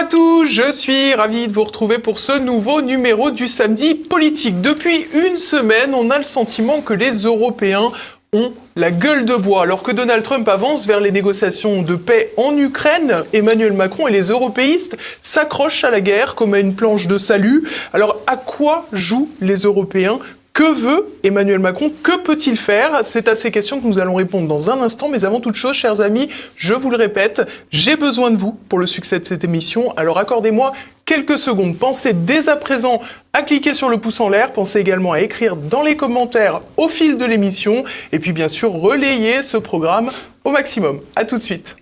À tous, je suis ravi de vous retrouver pour ce nouveau numéro du Samedi Politique. Depuis une semaine, on a le sentiment que les Européens ont la gueule de bois. Alors que Donald Trump avance vers les négociations de paix en Ukraine, Emmanuel Macron et les européistes s'accrochent à la guerre comme à une planche de salut. Alors à quoi jouent les Européens ? Que veut Emmanuel Macron? Que peut-il faire? C'est à ces questions que nous allons répondre dans un instant. Mais avant toute chose, chers amis, je vous le répète, j'ai besoin de vous pour le succès de cette émission. Alors accordez-moi quelques secondes. Pensez dès à présent à cliquer sur le pouce en l'air. Pensez également à écrire dans les commentaires au fil de l'émission. Et puis bien sûr, relayez ce programme au maximum. À tout de suite.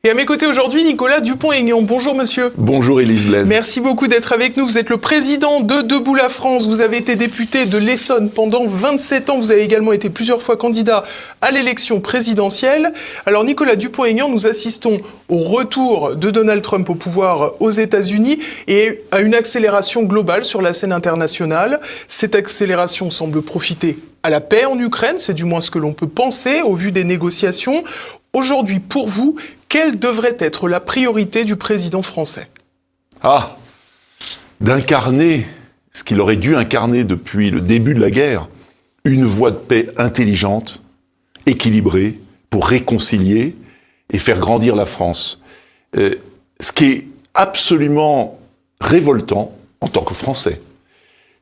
Et à mes côtés aujourd'hui, Nicolas Dupont-Aignan. Bonjour monsieur. Bonjour Élise Blaise. Merci beaucoup d'être avec nous. Vous êtes le président de Debout la France. Vous avez été député de l'Essonne pendant 27 ans. Vous avez également été plusieurs fois candidat à l'élection présidentielle. Alors Nicolas Dupont-Aignan, nous assistons au retour de Donald Trump au pouvoir aux États-Unis et à une accélération globale sur la scène internationale. Cette accélération semble profiter à la paix en Ukraine. C'est du moins ce que l'on peut penser au vu des négociations. Aujourd'hui, pour vous, quelle devrait être la priorité du président français ? D'incarner ce qu'il aurait dû incarner depuis le début de la guerre, une voie de paix intelligente, équilibrée, pour réconcilier et faire grandir la France. Ce qui est absolument révoltant, en tant que Français,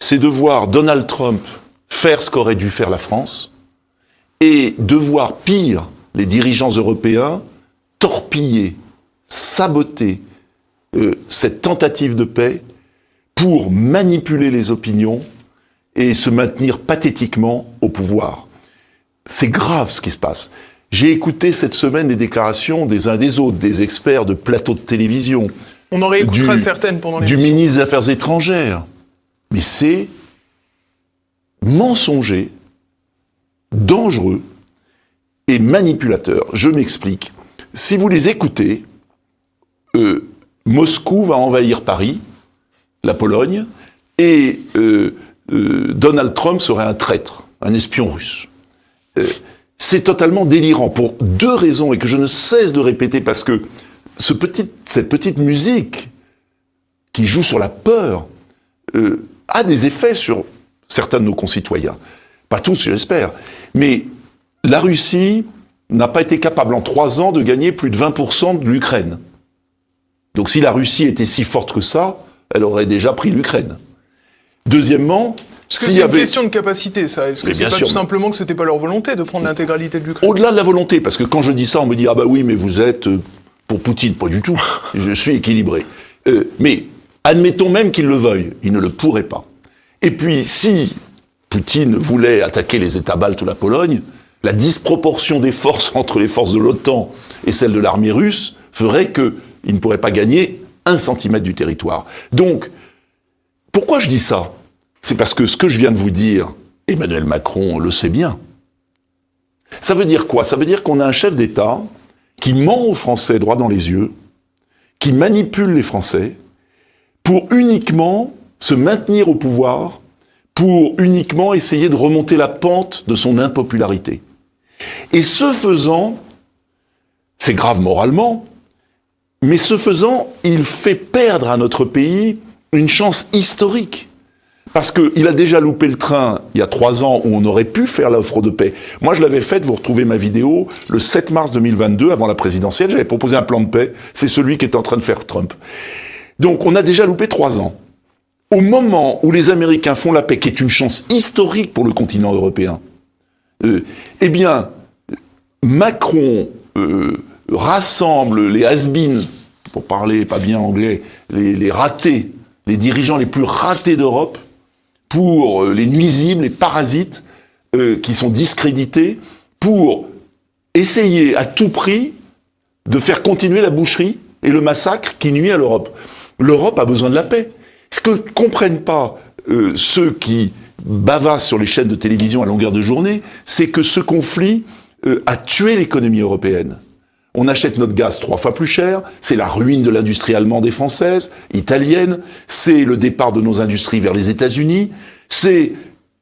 c'est de voir Donald Trump faire ce qu'aurait dû faire la France, et de voir, pire, les dirigeants européens torpiller, saboter cette tentative de paix pour manipuler les opinions et se maintenir pathétiquement au pouvoir. C'est grave ce qui se passe. J'ai écouté cette semaine les déclarations des uns des autres, des experts de plateaux de télévision. On en réécoutera certaines pendant l'émission. Du ministre des Affaires étrangères. Mais c'est mensonger, dangereux et manipulateur. Je m'explique. Si vous les écoutez, Moscou va envahir Paris, la Pologne, et Donald Trump serait un traître, un espion russe. C'est totalement délirant, pour deux raisons, et que je ne cesse de répéter, parce que cette petite musique qui joue sur la peur a des effets sur certains de nos concitoyens. Pas tous, j'espère, mais la Russie n'a pas été capable en 3 ans de gagner plus de 20% de l'Ukraine. Donc si la Russie était si forte que ça, elle aurait déjà pris l'Ukraine. Deuxièmement, est-ce que c'est une question de capacité, ça? Est-ce que c'est pas tout simplement que c'était pas leur volonté de prendre l'intégralité de l'Ukraine? Au-delà de la volonté, parce que quand je dis ça, on me dit « Ah bah oui, mais vous êtes pour Poutine ». Pas du tout. Je suis équilibré. Mais admettons même qu'il le veuille. Il ne le pourrait pas. Et puis, si Poutine voulait attaquer les États baltes ou la Pologne, la disproportion des forces entre les forces de l'OTAN et celles de l'armée russe ferait qu'il ne pourrait pas gagner 1 centimètre du territoire. Donc, pourquoi je dis ça? C'est parce que ce que je viens de vous dire, Emmanuel Macron le sait bien. Ça veut dire quoi? Ça veut dire qu'on a un chef d'État qui ment aux Français droit dans les yeux, qui manipule les Français, pour uniquement se maintenir au pouvoir, pour uniquement essayer de remonter la pente de son impopularité. Et ce faisant, c'est grave moralement, mais ce faisant, il fait perdre à notre pays une chance historique. Parce qu'il a déjà loupé le train il y a 3 ans où on aurait pu faire l'offre de paix. Moi, je l'avais faite, vous retrouvez ma vidéo, le 7 mars 2022, avant la présidentielle, j'avais proposé un plan de paix, c'est celui qui est en train de faire Trump. Donc, on a déjà loupé 3 ans. Au moment où les Américains font la paix, qui est une chance historique pour le continent européen, eh bien, Macron rassemble les has-beens, pour parler pas bien anglais, les ratés, les dirigeants les plus ratés d'Europe, pour les nuisibles, les parasites, qui sont discrédités, pour essayer à tout prix de faire continuer la boucherie et le massacre qui nuit à l'Europe. L'Europe a besoin de la paix. Ce que ne comprennent pas ceux qui bavassent sur les chaînes de télévision à longueur de journée, c'est que ce conflit a tué l'économie européenne. On achète notre gaz 3 fois plus cher, c'est la ruine de l'industrie allemande et française, italienne, c'est le départ de nos industries vers les États-Unis, C'est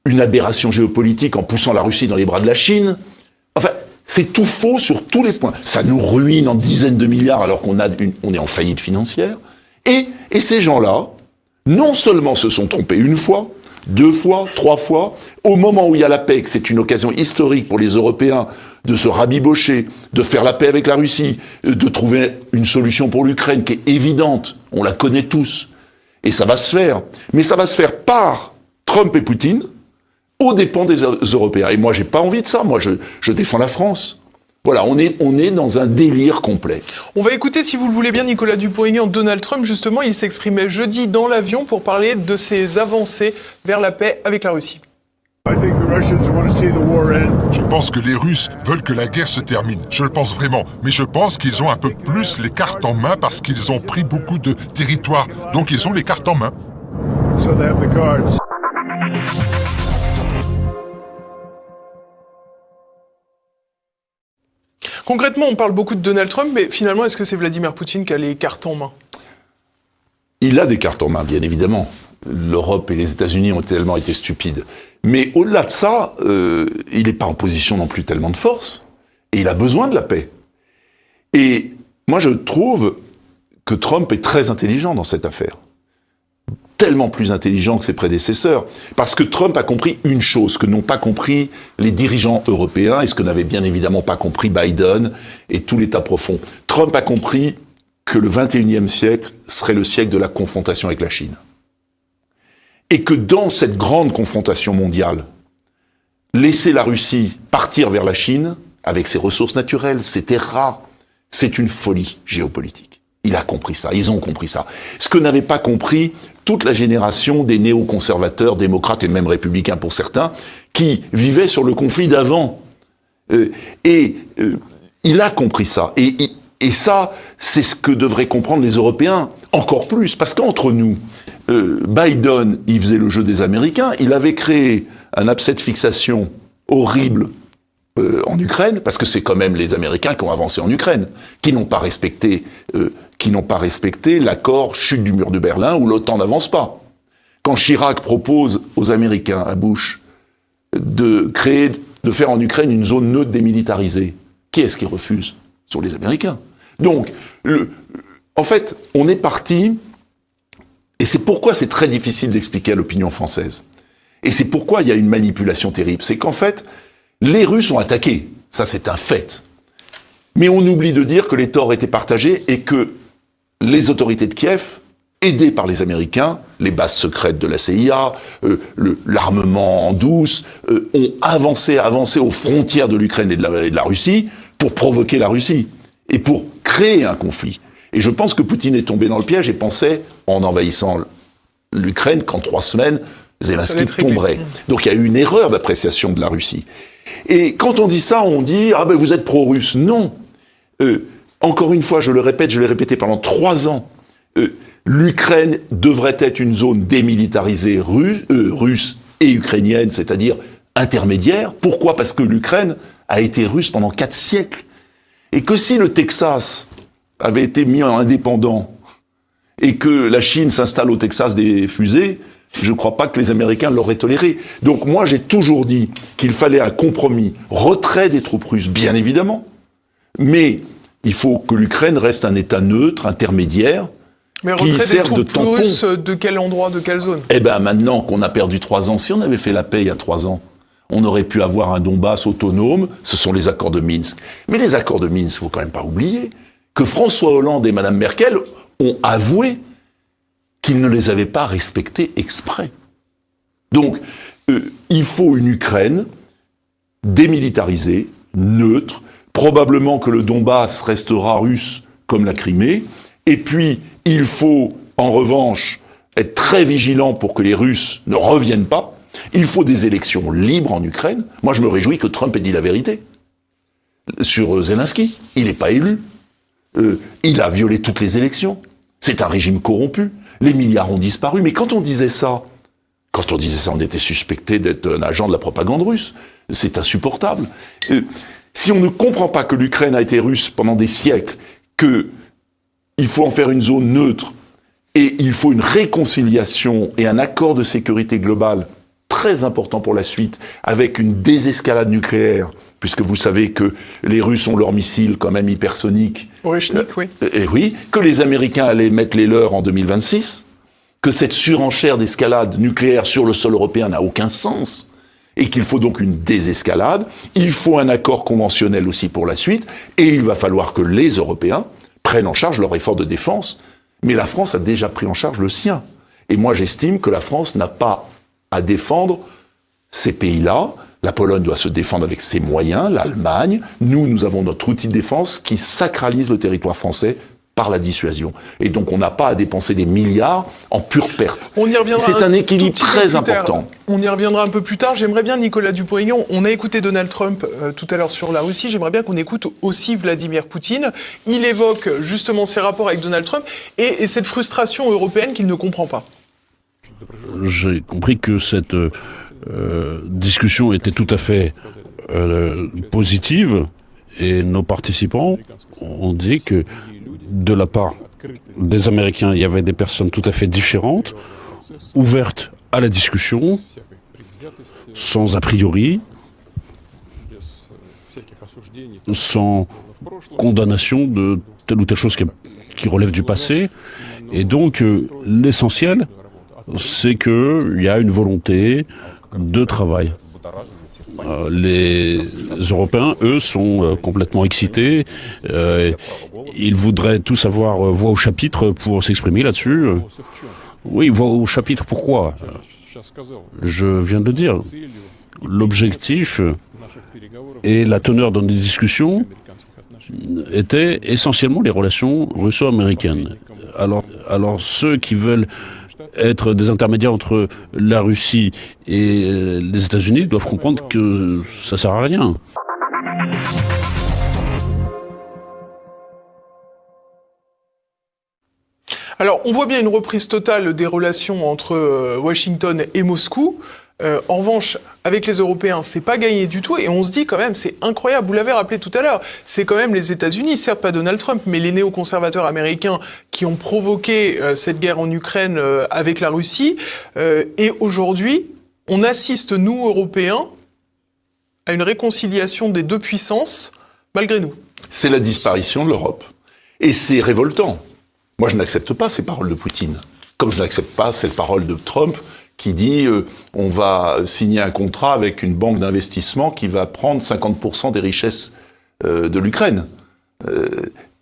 une aberration géopolitique en poussant la Russie dans les bras de la Chine. Enfin, c'est tout faux sur tous les points. Ça nous ruine en dizaines de milliards alors qu'on est en faillite financière. Et ces gens-là, non seulement se sont trompés une fois, 2 fois, 3 fois, au moment où il y a la paix, que c'est une occasion historique pour les Européens de se rabibocher, de faire la paix avec la Russie, de trouver une solution pour l'Ukraine qui est évidente, on la connaît tous, et ça va se faire. Mais ça va se faire par Trump et Poutine, aux dépens des Européens. Et moi, j'ai pas envie de ça. Moi, je défends la France. Voilà, on est dans un délire complet. On va écouter, si vous le voulez bien, Nicolas Dupont-Aignan, Donald Trump. Justement, il s'exprimait jeudi dans l'avion pour parler de ses avancées vers la paix avec la Russie. Je pense que les Russes veulent que la guerre se termine. Je le pense vraiment. Mais je pense qu'ils ont un peu plus les cartes en main parce qu'ils ont pris beaucoup de territoire. Donc ils ont les cartes en main. Concrètement, on parle beaucoup de Donald Trump, mais finalement, est-ce que c'est Vladimir Poutine qui a les cartes en main ? Il a des cartes en main, bien évidemment. L'Europe et les États-Unis ont tellement été stupides. Mais au-delà de ça, il n'est pas en position non plus tellement de force. Et il a besoin de la paix. Et moi, je trouve que Trump est très intelligent dans cette affaire. Tellement plus intelligent que ses prédécesseurs. Parce que Trump a compris une chose que n'ont pas compris les dirigeants européens et ce que n'avait bien évidemment pas compris Biden et tout l'État profond. Trump a compris que le 21e siècle serait le siècle de la confrontation avec la Chine. Et que dans cette grande confrontation mondiale, laisser la Russie partir vers la Chine, avec ses ressources naturelles, ses terres rares, c'est une folie géopolitique. Il a compris ça, ils ont compris ça. Ce que n'avait pas compris toute la génération des néoconservateurs, démocrates et même républicains pour certains, qui vivaient sur le conflit d'avant. Il a compris ça. Et ça, c'est ce que devraient comprendre les Européens encore plus. Parce qu'entre nous, Biden, il faisait le jeu des Américains, il avait créé un abcès de fixation horrible en Ukraine, parce que c'est quand même les Américains qui ont avancé en Ukraine, qui n'ont pas respecté l'accord chute du mur de Berlin où l'OTAN n'avance pas. Quand Chirac propose aux Américains, à Bush, de faire en Ukraine une zone neutre démilitarisée, qui est-ce qui refuse ? Ce sont les Américains. Donc, en fait, on est parti, et c'est pourquoi c'est très difficile d'expliquer à l'opinion française. Et c'est pourquoi il y a une manipulation terrible. C'est qu'en fait, les Russes ont attaqué. Ça, c'est un fait. Mais on oublie de dire que les torts étaient partagés et que les autorités de Kiev, aidées par les Américains, les bases secrètes de la CIA, l'armement en douce, ont avancé aux frontières de l'Ukraine et de la Russie pour provoquer la Russie et pour créer un conflit. Et je pense que Poutine est tombé dans le piège et pensait, en envahissant l'Ukraine, qu'en 3 semaines, Zelensky tomberait. Donc il y a eu une erreur d'appréciation de la Russie. Et quand on dit ça, on dit « Ah ben vous êtes pro-russe ». Non. Encore une fois, je le répète, je l'ai répété pendant 3 ans, l'Ukraine devrait être une zone démilitarisée russe et ukrainienne, c'est-à-dire intermédiaire. Pourquoi ? Parce que l'Ukraine a été russe pendant 4 siècles. Et que si le Texas avait été mis en indépendant et que la Chine s'installe au Texas des fusées, je ne crois pas que les Américains l'auraient toléré. Donc moi, j'ai toujours dit qu'il fallait un compromis, retrait des troupes russes, bien évidemment, mais il faut que l'Ukraine reste un État neutre, intermédiaire, mais qui serve de tampon. Retrait des troupes russes, de quel endroit, de quelle zone ? Eh bien, maintenant qu'on a perdu 3 ans, si on avait fait la paix il y a 3 ans, on aurait pu avoir un Donbass autonome, ce sont les accords de Minsk. Mais les accords de Minsk, il faut quand même pas oublier que François Hollande et Madame Merkel ont avoué qu'ils ne les avaient pas respectés exprès. Donc, il faut une Ukraine démilitarisée, neutre, probablement que le Donbass restera russe comme la Crimée, et puis il faut, en revanche, être très vigilant pour que les Russes ne reviennent pas. Il faut des élections libres en Ukraine. Moi, je me réjouis que Trump ait dit la vérité sur Zelensky. Il n'est pas élu. Il a violé toutes les élections. C'est un régime corrompu. Les milliards ont disparu. Mais quand on disait ça, on était suspecté d'être un agent de la propagande russe. C'est insupportable. Si on ne comprend pas que l'Ukraine a été russe pendant des siècles, qu'il faut en faire une zone neutre, et il faut une réconciliation et un accord de sécurité globale très important pour la suite, avec une désescalade nucléaire, puisque vous savez que les Russes ont leurs missiles quand même hypersoniques. Oreshnik, oui. Et oui, que les Américains allaient mettre les leurs en 2026, que cette surenchère d'escalade nucléaire sur le sol européen n'a aucun sens, et qu'il faut donc une désescalade. Il faut un accord conventionnel aussi pour la suite, et il va falloir que les Européens prennent en charge leur effort de défense. Mais la France a déjà pris en charge le sien. Et moi, j'estime que la France n'a pas à défendre ces pays-là. La Pologne doit se défendre avec ses moyens, l'Allemagne. Nous avons notre outil de défense qui sacralise le territoire français par la dissuasion. Et donc, on n'a pas à dépenser des milliards en pure perte. On y reviendra. C'est un équilibre très important. On y reviendra un peu plus tard. J'aimerais bien, Nicolas Dupont-Aignan, on a écouté Donald Trump tout à l'heure sur la Russie. J'aimerais bien qu'on écoute aussi Vladimir Poutine. Il évoque justement ses rapports avec Donald Trump et cette frustration européenne qu'il ne comprend pas. J'ai compris que cette discussion était tout à fait positive et nos participants ont dit que de la part des Américains, il y avait des personnes tout à fait différentes, ouvertes à la discussion, sans a priori, sans condamnation de telle ou telle chose qui relève du passé. Et donc, l'essentiel, c'est qu'il y a une volonté de travail. Les Européens, eux, sont complètement excités. Ils voudraient tous avoir voix au chapitre pour s'exprimer là-dessus. Oui, voix au chapitre, pourquoi ? Je viens de le dire. L'objectif et la teneur dans les discussions étaient essentiellement les relations russo-américaines. Alors ceux qui veulent être des intermédiaires entre la Russie et les États-Unis doivent comprendre que ça sert à rien. Alors, on voit bien une reprise totale des relations entre Washington et Moscou. En revanche, avec les Européens, c'est pas gagné du tout, et on se dit quand même, c'est incroyable, vous l'avez rappelé tout à l'heure, c'est quand même les États-Unis, certes pas Donald Trump, mais les néoconservateurs américains qui ont provoqué cette guerre en Ukraine avec la Russie, et aujourd'hui, on assiste, nous, Européens, à une réconciliation des deux puissances, malgré nous. C'est la disparition de l'Europe. Et c'est révoltant. Moi, je n'accepte pas ces paroles de Poutine, comme je n'accepte pas cette parole de Trump, qui dit on va signer un contrat avec une banque d'investissement qui va prendre 50% des richesses de l'Ukraine.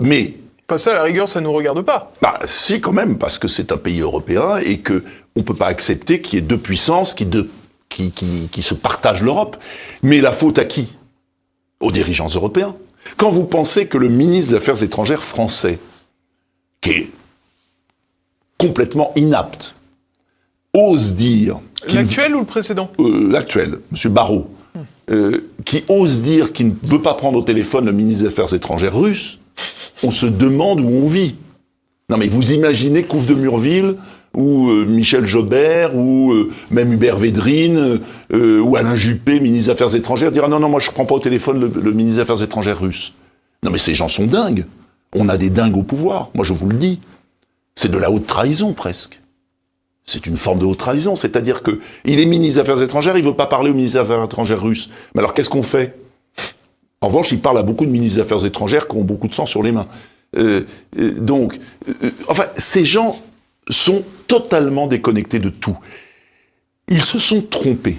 Mais... Pas ça, à la rigueur, ça ne nous regarde pas. Bah, si, quand même, parce que c'est un pays européen et qu'on ne peut pas accepter qu'il y ait deux puissances qui se partagent l'Europe. Mais la faute à qui ? Aux dirigeants européens. Quand vous pensez que le ministre des Affaires étrangères français, qui est complètement inapte, ose dire... L'actuel ou le précédent ? L'actuel, M. Barrot, qui ose dire qu'il ne veut pas prendre au téléphone le ministre des Affaires étrangères russe, on se demande où on vit. Non mais vous imaginez Couve de Murville, ou Michel Jobert, ou même Hubert Védrine, ou Alain Juppé, ministre des Affaires étrangères, dire « Non, moi je ne prends pas au téléphone le ministre des Affaires étrangères russe ». Non mais ces gens sont dingues. On a des dingues au pouvoir, moi je vous le dis. C'est de la haute trahison presque. C'est une forme de haute trahison, c'est-à-dire que il est ministre des Affaires étrangères, il veut pas parler au ministre des Affaires étrangères russe. Mais alors qu'est-ce qu'on fait ? En revanche, il parle à beaucoup de ministres des Affaires étrangères qui ont beaucoup de sang sur les mains. Enfin, ces gens sont totalement déconnectés de tout. Ils se sont trompés.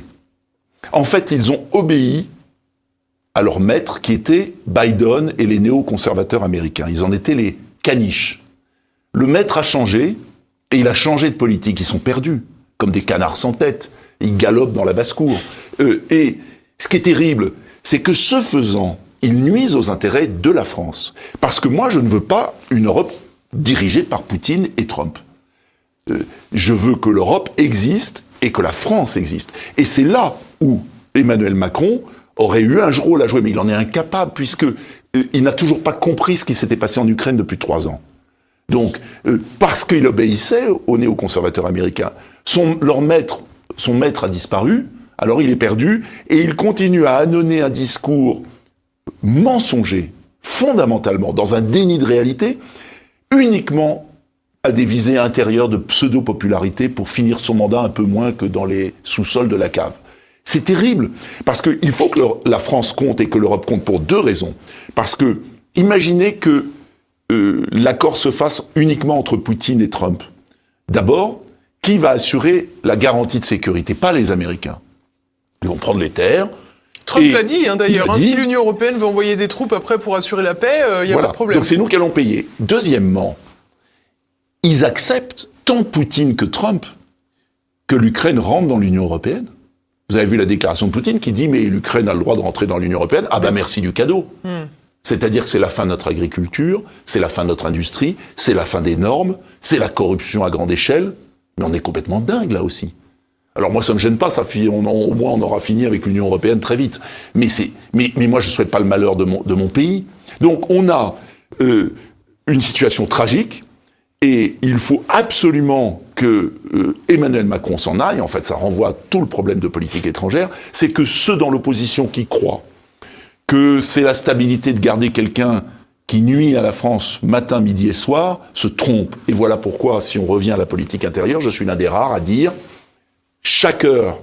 En fait, ils ont obéi à leur maître qui était Biden et les néoconservateurs américains. Ils en étaient les caniches. Le maître a changé, et il a changé de politique. Ils sont perdus, comme des canards sans tête. Ils galopent dans la basse-cour. Et ce qui est terrible, c'est que ce faisant, ils nuisent aux intérêts de la France. Parce que moi, je ne veux pas une Europe dirigée par Poutine et Trump. Je veux que l'Europe existe et que la France existe. Et c'est là où Emmanuel Macron aurait eu un rôle à jouer, mais il en est incapable, puisqu'il n'a toujours pas compris ce qui s'était passé en Ukraine depuis 3 ans. Donc, parce qu'il obéissait aux néoconservateurs américains, son maître a disparu, alors il est perdu, et il continue à ânonner un discours mensonger, fondamentalement, dans un déni de réalité, uniquement à des visées intérieures de pseudo-popularité pour finir son mandat un peu moins que dans les sous-sols de la cave. C'est terrible, parce qu'il faut que la France compte et que l'Europe compte pour deux raisons. Parce que, imaginez que l'accord se fasse uniquement entre Poutine et Trump. D'abord, qui va assurer la garantie de sécurité? Pas les Américains. Ils vont prendre les terres. Trump l'a dit d'ailleurs, si l'Union européenne veut envoyer des troupes après pour assurer la paix, il n'y a pas de problème. Donc c'est nous qui allons payer. Deuxièmement, ils acceptent, tant Poutine que Trump, que l'Ukraine rentre dans l'Union européenne. Vous avez vu la déclaration de Poutine qui dit « mais l'Ukraine a le droit de rentrer dans l'Union européenne ». Ah ben merci du cadeau. C'est-à-dire que c'est la fin de notre agriculture, c'est la fin de notre industrie, c'est la fin des normes, c'est la corruption à grande échelle. Mais on est complètement dingue là aussi. Alors moi ça me gêne pas, au moins on aura fini avec l'Union européenne très vite. Mais moi je souhaite pas le malheur de mon pays. Donc on a une situation tragique. Et il faut absolument que Emmanuel Macron s'en aille. En fait, ça renvoie à tout le problème de politique étrangère. C'est que ceux dans l'opposition qui croient que c'est la stabilité de garder quelqu'un qui nuit à la France matin, midi et soir se trompent. Et voilà pourquoi, si on revient à la politique intérieure, je suis l'un des rares à dire chaque heure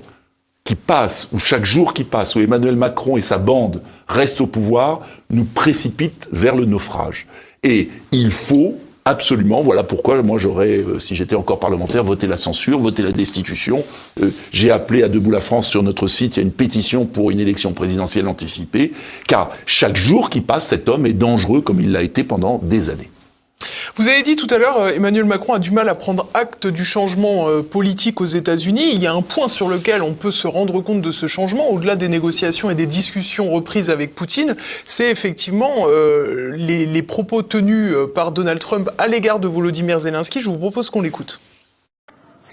qui passe, ou chaque jour qui passe, où Emmanuel Macron et sa bande restent au pouvoir, nous précipite vers le naufrage. Et il faut absolument, voilà pourquoi moi j'aurais, si j'étais encore parlementaire, voté la censure, voté la destitution. J'ai appelé à Debout la France sur notre site, il y a une pétition pour une élection présidentielle anticipée, car chaque jour qui passe, cet homme est dangereux comme il l'a été pendant des années. Vous avez dit tout à l'heure, Emmanuel Macron a du mal à prendre acte du changement politique aux États-Unis. Il y a un point sur lequel on peut se rendre compte de ce changement, au-delà des négociations et des discussions reprises avec Poutine, c'est effectivement les propos tenus par Donald Trump à l'égard de Volodymyr Zelensky. Je vous propose qu'on l'écoute.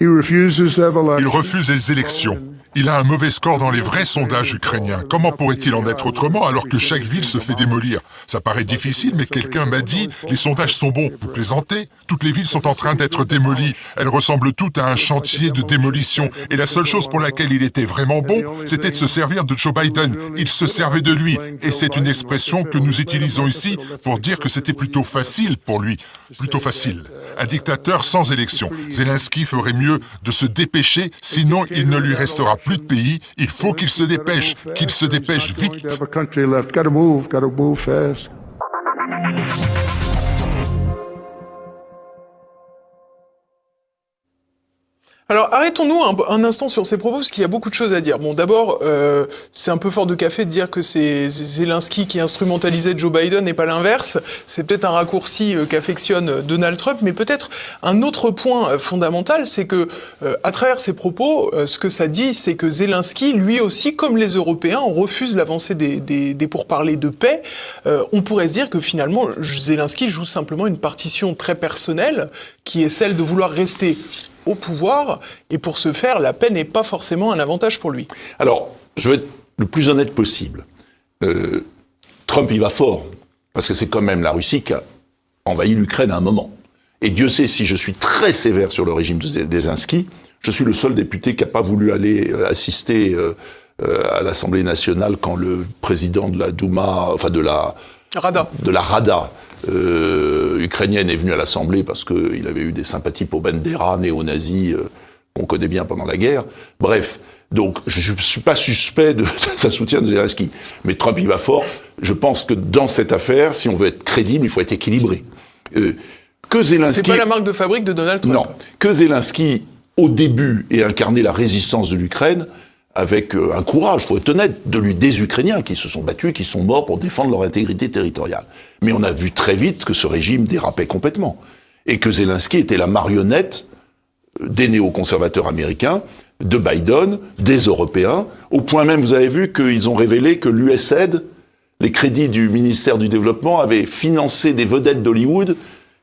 Il refuse les élections. Il a un mauvais score dans les vrais sondages ukrainiens. Comment pourrait-il en être autrement alors que chaque ville se fait démolir? Ça paraît difficile, mais quelqu'un m'a dit « Les sondages sont bons. » Vous plaisantez? Toutes les villes sont en train d'être démolies. Elles ressemblent toutes à un chantier de démolition. Et la seule chose pour laquelle il était vraiment bon, c'était de se servir de Joe Biden. Il se servait de lui. Et c'est une expression que nous utilisons ici pour dire que c'était plutôt facile pour lui. Plutôt facile. Un dictateur sans élection. Zelensky ferait mieux de se dépêcher, sinon il ne lui restera plus de pays. Il faut qu'il se dépêche vite. Alors arrêtons-nous un instant sur ces propos, parce qu'il y a beaucoup de choses à dire. Bon, d'abord, c'est un peu fort de café de dire que c'est Zelensky qui instrumentalisait Joe Biden et pas l'inverse. C'est peut-être un raccourci qu'affectionne Donald Trump, mais peut-être un autre point fondamental, c'est que à travers ces propos, ce que ça dit, c'est que Zelensky, lui aussi, comme les Européens, refuse l'avancée des pourparlers de paix. On pourrait se dire que finalement, Zelensky joue simplement une partition très personnelle, qui est celle de vouloir rester au pouvoir, et pour ce faire, la paix n'est pas forcément un avantage pour lui. Alors, je vais être le plus honnête possible. Trump y va fort, parce que c'est quand même la Russie qui a envahi l'Ukraine à un moment. Et Dieu sait si je suis très sévère sur le régime de Zelensky, je suis le seul député qui n'a pas voulu aller assister à l'Assemblée nationale quand le président de la Douma, enfin de la Rada ukrainienne est venu à l'Assemblée parce qu'il avait eu des sympathies pour Bandera, néo-nazi, qu'on connaît bien pendant la guerre. Bref, donc je ne suis pas suspect de sa soutien de Zelensky. Mais Trump y va fort. Je pense que dans cette affaire, si on veut être crédible, il faut être équilibré. Que Zelensky... C'est pas la marque de fabrique de Donald Trump. Non. Que Zelensky, au début, ait incarné la résistance de l'Ukraine, avec un courage, faut être honnête, des Ukrainiens qui se sont battus, qui sont morts pour défendre leur intégrité territoriale. Mais on a vu très vite que ce régime dérapait complètement. Et que Zelensky était la marionnette des néoconservateurs américains, de Biden, des Européens, au point même, vous avez vu qu'ils ont révélé que l'USAID, les crédits du ministère du Développement, avaient financé des vedettes d'Hollywood.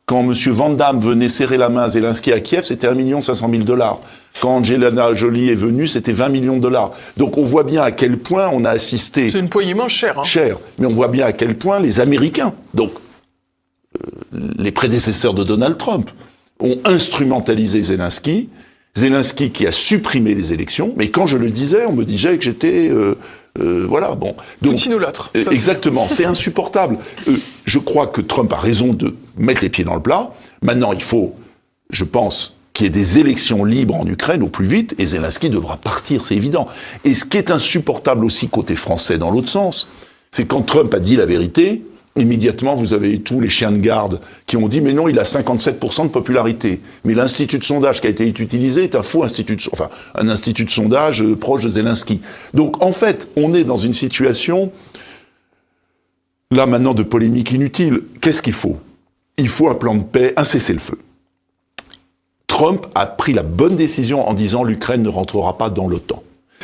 Quand M. Van Damme venait serrer la main à Zelensky à Kiev, c'était 1 500 000 $. Quand Angelina Jolie est venue, c'était 20 millions de $. Donc on voit bien à quel point on a assisté... C'est une poignée main chère. Hein. Cher. Mais on voit bien à quel point les Américains, donc les prédécesseurs de Donald Trump, ont instrumentalisé Zelensky. Zelensky qui a supprimé les élections. Mais quand je le disais, on me disait que j'étais... voilà, bon. Donc, Poutinolâtre. Exactement, c'est insupportable. Je crois que Trump a raison de mettre les pieds dans le plat. Maintenant, il faut je pense qu'il y ait des élections libres en Ukraine au plus vite, et Zelensky devra partir, c'est évident. Et ce qui est insupportable aussi côté français dans l'autre sens, c'est quand Trump a dit la vérité, immédiatement vous avez tous les chiens de garde qui ont dit mais non, il a 57% de popularité. Mais l'institut de sondage qui a été utilisé est un faux institut de sondage, enfin un institut de sondage proche de Zelensky. Donc en fait, on est dans une situation là maintenant de polémique inutile. Qu'est-ce qu'il faut ? Il faut un plan de paix, un cessez-le-feu. Trump a pris la bonne décision en disant l'Ukraine ne rentrera pas dans l'OTAN.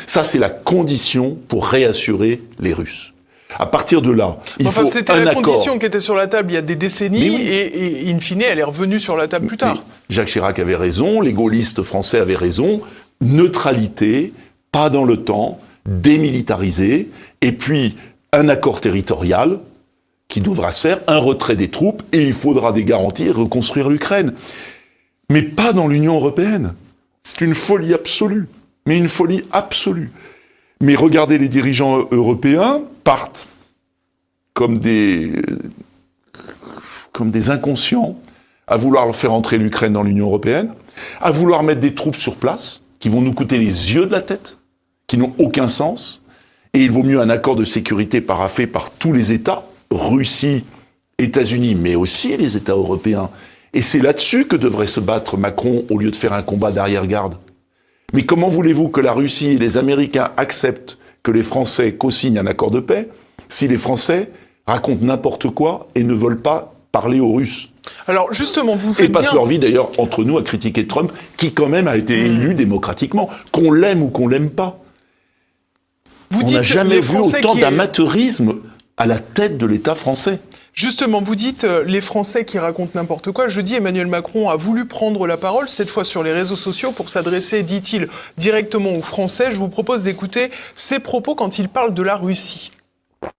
Ça, c'est la condition pour réassurer les Russes. À partir de là, il faut un accord. C'était la condition qui était sur la table il y a des décennies, et in fine, elle est revenue sur la table plus tard. Jacques Chirac avait raison, les gaullistes français avaient raison. Neutralité, pas dans l'OTAN, démilitarisé, et puis un accord territorial qui devra se faire, un retrait des troupes, et il faudra des garanties et reconstruire l'Ukraine. Mais pas dans l'Union européenne. C'est une folie absolue. Mais une folie absolue. Mais regardez, les dirigeants européens partent comme des inconscients à vouloir faire entrer l'Ukraine dans l'Union européenne, à vouloir mettre des troupes sur place qui vont nous coûter les yeux de la tête, qui n'ont aucun sens. Et il vaut mieux un accord de sécurité paraphé par tous les États, Russie, États-Unis, mais aussi les États européens. Et c'est là-dessus que devrait se battre Macron au lieu de faire un combat d'arrière-garde. Mais comment voulez-vous que la Russie et les Américains acceptent que les Français co-signent un accord de paix si les Français racontent n'importe quoi et ne veulent pas parler aux Russes ? Alors justement, vous faites et passent leur vie d'ailleurs entre nous à critiquer Trump, qui quand même a été élu démocratiquement, qu'on l'aime ou qu'on l'aime pas. On n'a jamais vu autant d'amateurisme à la tête de l'État français. Justement, vous dites les Français qui racontent n'importe quoi. Jeudi, Emmanuel Macron a voulu prendre la parole, cette fois sur les réseaux sociaux, pour s'adresser, dit-il, directement aux Français. Je vous propose d'écouter ses propos quand il parle de la Russie.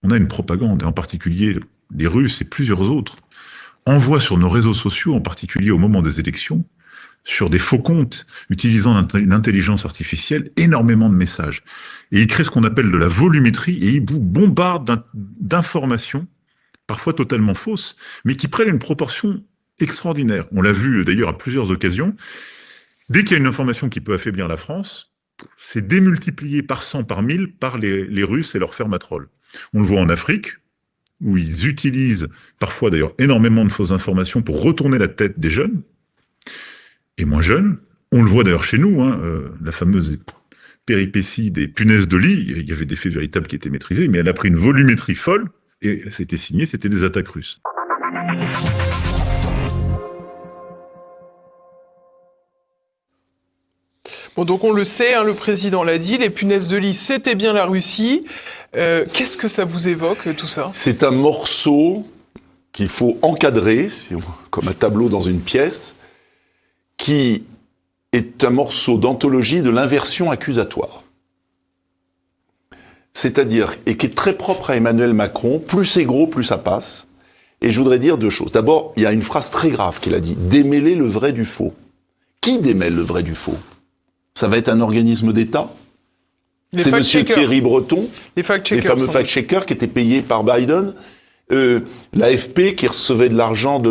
On a une propagande, et en particulier les Russes et plusieurs autres envoient sur nos réseaux sociaux, en particulier au moment des élections, sur des faux comptes, utilisant l'intelligence artificielle, énormément de messages. Et ils créent ce qu'on appelle de la volumétrie, et ils vous bombardent d'informations, parfois totalement fausses, mais qui prennent une proportion extraordinaire. On l'a vu d'ailleurs à plusieurs occasions. Dès qu'il y a une information qui peut affaiblir la France, c'est démultiplié par 100, par 1000, par les Russes et leurs fermatrolles. On le voit en Afrique, où ils utilisent parfois d'ailleurs énormément de fausses informations pour retourner la tête des jeunes, et moins jeunes. On le voit d'ailleurs chez nous, la fameuse péripétie des punaises de lit. Il y avait des faits véritables qui étaient maîtrisés, mais elle a pris une volumétrie folle, et c'était signé, c'était des attaques russes. Bon, donc on le sait, le président l'a dit, les punaises de lit, c'était bien la Russie. Qu'est-ce que ça vous évoque, tout ça ? C'est un morceau qu'il faut encadrer, comme un tableau dans une pièce, qui est un morceau d'anthologie de l'inversion accusatoire. C'est-à-dire, et qui est très propre à Emmanuel Macron, plus c'est gros, plus ça passe. Et je voudrais dire deux choses. D'abord, il y a une phrase très grave qu'il a dit, démêler le vrai du faux. Qui démêle le vrai du faux ? Ça va être un organisme d'État ? C'est monsieur Thierry Breton, les fameux fact-checkers qui étaient payés par Biden, l'AFP qui recevait de l'argent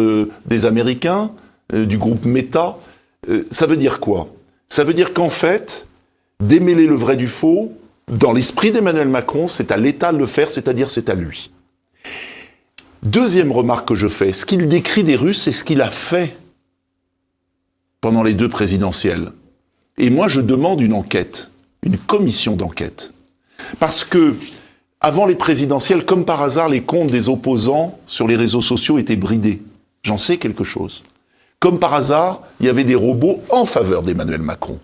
des Américains, du groupe Meta. Ça veut dire quoi ? Ça veut dire qu'en fait, démêler le vrai du faux, dans l'esprit d'Emmanuel Macron, c'est à l'État de le faire, c'est-à-dire c'est à lui. Deuxième remarque que je fais, ce qu'il décrit des Russes, c'est ce qu'il a fait pendant les deux présidentielles. Et moi, je demande une enquête, une commission d'enquête. Parce que, avant les présidentielles, comme par hasard, les comptes des opposants sur les réseaux sociaux étaient bridés. J'en sais quelque chose. Comme par hasard, il y avait des robots en faveur d'Emmanuel Macron.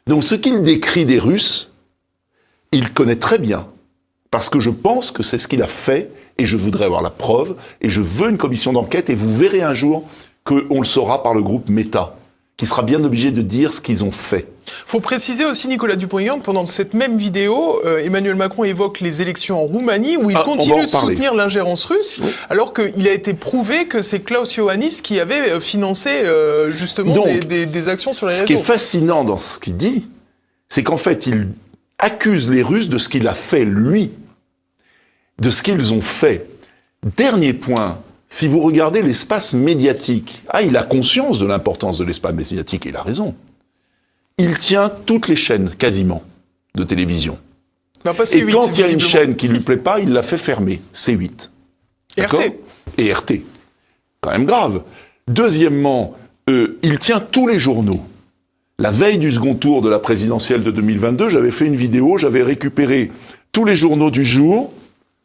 Donc ce qu'il décrit des Russes, il connaît très bien. Parce que je pense que c'est ce qu'il a fait, et je voudrais avoir la preuve, et je veux une commission d'enquête, et vous verrez un jour qu'on le saura par le groupe Meta, qui sera bien obligé de dire ce qu'ils ont fait. Faut préciser aussi, Nicolas Dupont-Aignan, que pendant cette même vidéo, Emmanuel Macron évoque les élections en Roumanie, où il continue de soutenir l'ingérence russe, alors qu'il a été prouvé que c'est Klaus Iohannis qui avait financé justement donc, des actions sur les réseaux. Ce qui est fascinant dans ce qu'il dit, c'est qu'en fait, il accuse les Russes de ce qu'il a fait, lui, de ce qu'ils ont fait. Dernier point, si vous regardez l'espace médiatique, il a conscience de l'importance de l'espace médiatique, et il a raison. Il tient toutes les chaînes, quasiment, de télévision. Bah, pas et C8, quand il y a une visiblement. chaîne qui lui plaît pas, il la fait fermer. C8. Et D'accord ? RT. Et RT. Quand même grave. Deuxièmement, il tient tous les journaux. La veille du second tour de la présidentielle de 2022, j'avais fait une vidéo, j'avais récupéré tous les journaux du jour.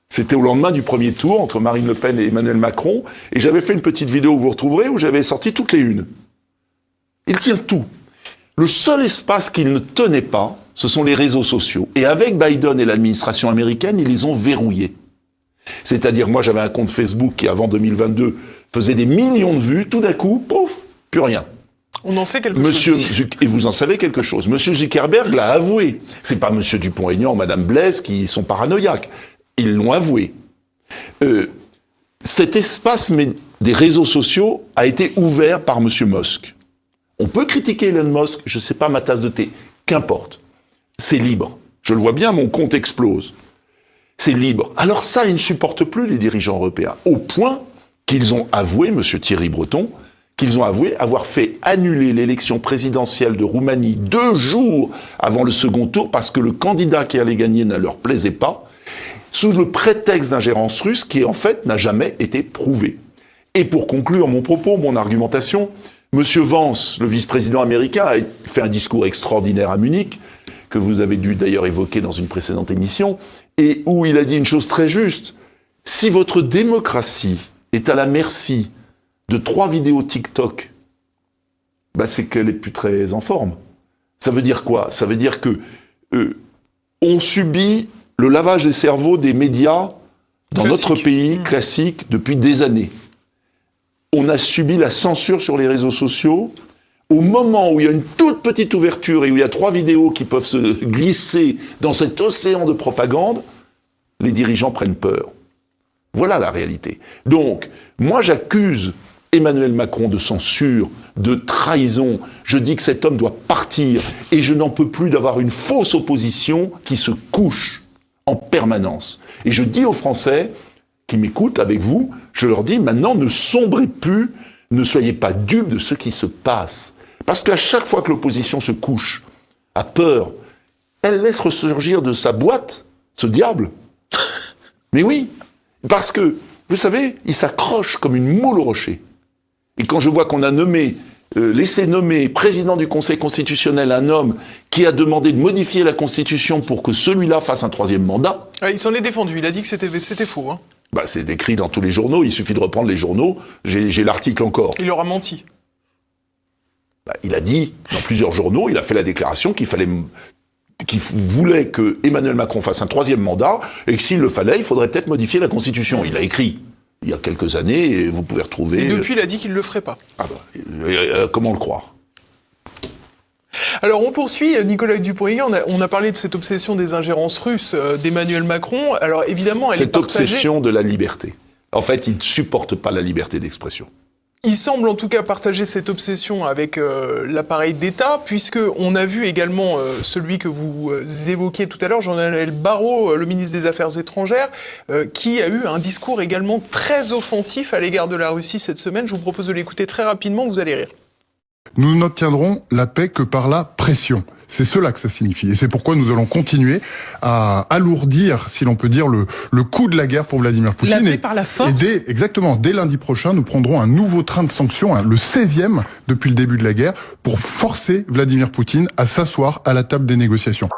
C'était au lendemain du premier tour, entre Marine Le Pen et Emmanuel Macron. Et j'avais fait une petite vidéo, vous retrouverez, où j'avais sorti toutes les unes. Il tient tout. Le seul espace qu'il ne tenait pas, ce sont les réseaux sociaux. Et avec Biden et l'administration américaine, ils les ont verrouillés. C'est-à-dire, moi, j'avais un compte Facebook qui, avant 2022, faisait des millions de vues. Tout d'un coup, pouf, plus rien. On en sait quelque chose. Et vous en savez quelque chose. Monsieur Zuckerberg l'a avoué. C'est pas Monsieur Dupont-Aignan ou Madame Blaise qui sont paranoïaques. Ils l'ont avoué. Cet espace des réseaux sociaux a été ouvert par Monsieur Musk. On peut critiquer Elon Musk, je sais pas, ma tasse de thé. Qu'importe. C'est libre. Je le vois bien, mon compte explose. C'est libre. Alors ça, ils ne supportent plus les dirigeants européens. Au point qu'ils ont avoué, Monsieur Thierry Breton, qu'ils ont avoué avoir fait annuler l'élection présidentielle de Roumanie 2 jours avant le second tour parce que le candidat qui allait gagner ne leur plaisait pas, sous le prétexte d'ingérence russe qui, en fait, n'a jamais été prouvé. Et pour conclure mon propos, mon argumentation, Monsieur Vance, le vice-président américain, a fait un discours extraordinaire à Munich, que vous avez dû d'ailleurs évoquer dans une précédente émission, et où il a dit une chose très juste. Si votre démocratie est à la merci de 3 vidéos TikTok, c'est qu'elle est plus très en forme. Ça veut dire quoi ? Ça veut dire que on subit le lavage des cerveaux des médias dans notre pays classique depuis des années. On a subi la censure sur les réseaux sociaux. Au moment où il y a une toute petite ouverture et où il y a 3 vidéos qui peuvent se glisser dans cet océan de propagande, les dirigeants prennent peur. Voilà la réalité. Donc, moi j'accuse Emmanuel Macron de censure, de trahison. Je dis que cet homme doit partir et je n'en peux plus d'avoir une fausse opposition qui se couche en permanence. Et je dis aux Français qui m'écoutent avec vous, je leur dis maintenant ne sombrez plus, ne soyez pas dupes de ce qui se passe. Parce qu'à chaque fois que l'opposition se couche, a peur, elle laisse ressurgir de sa boîte ce diable. Mais oui, parce que, vous savez, il s'accroche comme une moule au rocher. Et quand je vois qu'on a laissé nommer président du Conseil constitutionnel un homme qui a demandé de modifier la Constitution pour que celui-là fasse un 3e mandat... Il s'en est défendu, il a dit que c'était faux. Hein. C'est écrit dans tous les journaux, il suffit de reprendre les journaux, j'ai l'article encore. Il leur a menti. Il a dit, dans plusieurs journaux, il a fait la déclaration qu'il voulait que Emmanuel Macron fasse un 3e mandat, et que s'il le fallait, il faudrait peut-être modifier la Constitution. Il l'a écrit il y a quelques années, et vous pouvez retrouver... Et depuis, il a dit qu'il ne le ferait pas. Comment le croire ? Alors on poursuit, Nicolas Dupont-Aignan, on a parlé de cette obsession des ingérences russes d'Emmanuel Macron. Alors évidemment, elle est partagée... Cette obsession de la liberté. En fait, il ne supporte pas la liberté d'expression. Il semble en tout cas partager cette obsession avec l'appareil d'État, puisqu'on a vu également celui que vous évoquiez tout à l'heure, Jean-Noël Barrot, le ministre des Affaires étrangères, qui a eu un discours également très offensif à l'égard de la Russie cette semaine. Je vous propose de l'écouter très rapidement, vous allez rire. Nous n'obtiendrons la paix que par la pression. C'est cela que ça signifie. Et c'est pourquoi nous allons continuer à alourdir, si l'on peut dire, le coût de la guerre pour Vladimir Poutine. La paix par la force. Et dès lundi prochain, nous prendrons un nouveau train de sanctions, le 16e depuis le début de la guerre, pour forcer Vladimir Poutine à s'asseoir à la table des négociations.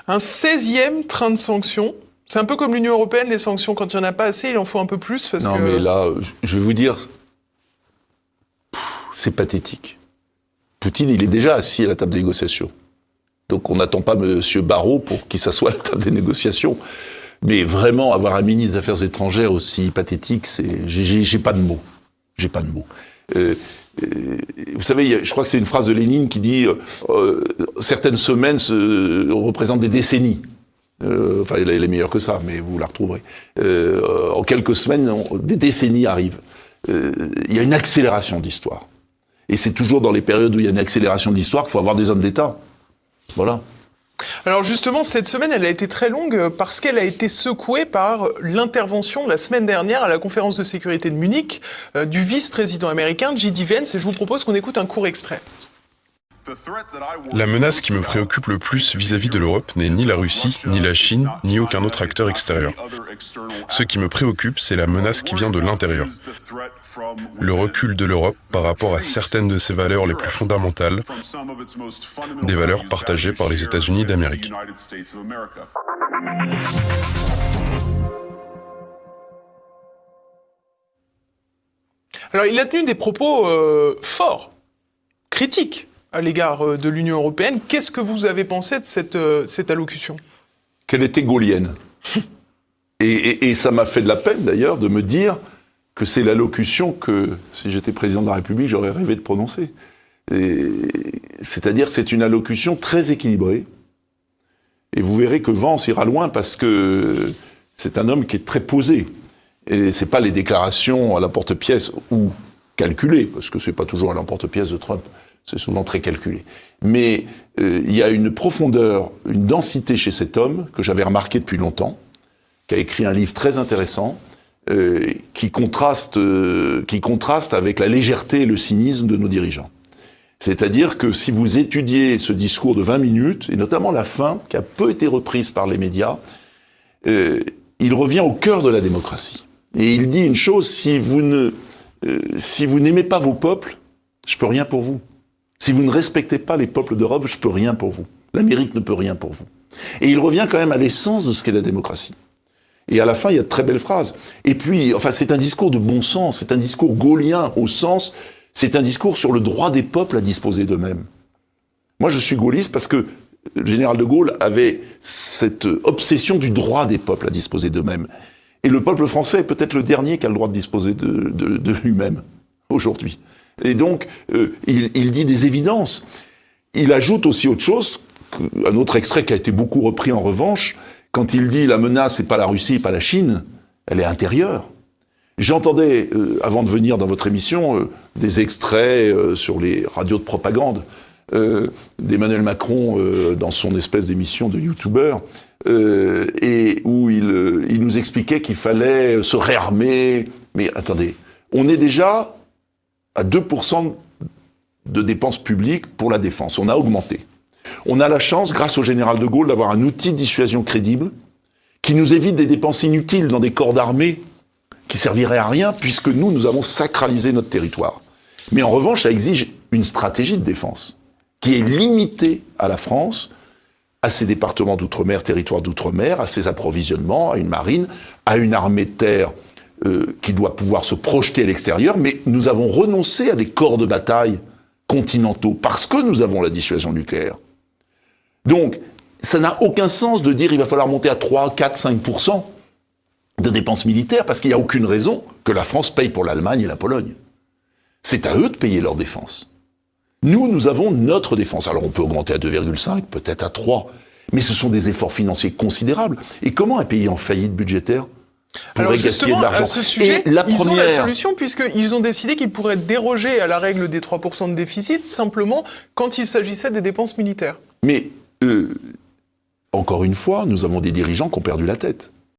Un 16e train de sanctions. C'est un peu comme l'Union européenne, les sanctions, quand il n'y en a pas assez, il en faut un peu plus. Mais là, je vais vous dire, c'est pathétique. Poutine, il est déjà assis à la table des négociations. Donc on n'attend pas M. Barrot pour qu'il s'assoie à la table des négociations. Mais vraiment, avoir un ministre des Affaires étrangères aussi pathétique, j'ai pas de mots. J'ai pas de mots. Vous savez, je crois que c'est une phrase de Lénine qui dit certaines semaines représentent des décennies. Elle est meilleure que ça, mais vous la retrouverez. En quelques semaines, des décennies arrivent. Il y a une accélération d'histoire. Et c'est toujours dans les périodes où il y a une accélération de l'histoire qu'il faut avoir des hommes d'État. Voilà. Alors justement, cette semaine, elle a été très longue parce qu'elle a été secouée par l'intervention la semaine dernière à la conférence de sécurité de Munich du vice-président américain J.D. Vance, et je vous propose qu'on écoute un court extrait. La menace qui me préoccupe le plus vis-à-vis de l'Europe n'est ni la Russie, ni la Chine, ni aucun autre acteur extérieur. Ce qui me préoccupe, c'est la menace qui vient de l'intérieur. Le recul de l'Europe par rapport à certaines de ses valeurs les plus fondamentales, des valeurs partagées par les États-Unis d'Amérique. Alors il a tenu des propos forts, critiques à l'égard de l'Union européenne. Qu'est-ce que vous avez pensé de cette allocution ? Qu'elle était gaulienne. Et ça m'a fait de la peine d'ailleurs de me dire que c'est l'allocution que, si j'étais président de la République, j'aurais rêvé de prononcer. C'est-à-dire que c'est une allocution très équilibrée. Et vous verrez que Vance ira loin parce que c'est un homme qui est très posé. Et c'est pas les déclarations à l'emporte-pièce ou calculées, parce que c'est pas toujours à l'emporte-pièce de Trump. C'est souvent très calculé. Mais il y a une profondeur, une densité chez cet homme que j'avais remarqué depuis longtemps, qui a écrit un livre très intéressant, qui contraste avec la légèreté et le cynisme de nos dirigeants. C'est-à-dire que si vous étudiez ce discours de 20 minutes, et notamment la fin, qui a peu été reprise par les médias, il revient au cœur de la démocratie. Et il dit une chose, si vous n'aimez pas vos peuples, je peux rien pour vous. Si vous ne respectez pas les peuples d'Europe, je peux rien pour vous. L'Amérique ne peut rien pour vous. Et il revient quand même à l'essence de ce qu'est la démocratie. Et à la fin, il y a de très belles phrases. Et puis, enfin, c'est un discours de bon sens, c'est un discours gaullien au sens, c'est un discours sur le droit des peuples à disposer d'eux-mêmes. Moi, je suis gaulliste parce que le général de Gaulle avait cette obsession du droit des peuples à disposer d'eux-mêmes. Et le peuple français est peut-être le dernier qui a le droit de disposer de lui-même, aujourd'hui. Et donc, il dit des évidences. Il ajoute aussi autre chose, un autre extrait qui a été beaucoup repris en revanche, quand il dit « la menace, c'est pas la Russie, pas la Chine, elle est intérieure ». J'entendais, avant de venir dans votre émission, des extraits sur les radios de propagande d'Emmanuel Macron dans son espèce d'émission de youtubeur, et où il nous expliquait qu'il fallait se réarmer. Mais attendez, on est déjà à 2% de dépenses publiques pour la défense. On a augmenté. On a la chance, grâce au général de Gaulle, d'avoir un outil de dissuasion crédible qui nous évite des dépenses inutiles dans des corps d'armée qui serviraient à rien, puisque nous avons sacralisé notre territoire. Mais en revanche, ça exige une stratégie de défense qui est limitée à la France, à ses départements d'outre-mer, territoires d'outre-mer, à ses approvisionnements, à une marine, à une armée de terre qui doit pouvoir se projeter à l'extérieur, mais nous avons renoncé à des corps de bataille continentaux parce que nous avons la dissuasion nucléaire. Donc, ça n'a aucun sens de dire il va falloir monter à 3, 4, 5% de dépenses militaires parce qu'il n'y a aucune raison que la France paye pour l'Allemagne et la Pologne. C'est à eux de payer leur défense. Nous avons notre défense. Alors on peut augmenter à 2,5, peut-être à 3, mais ce sont des efforts financiers considérables. Et comment un pays en faillite budgétaire alors justement, à ce sujet, ils ont la solution puisqu'ils ont décidé qu'ils pourraient déroger à la règle des 3% de déficit simplement quand il s'agissait des dépenses militaires. Mais, encore une fois, nous avons des dirigeants qui ont perdu la tête.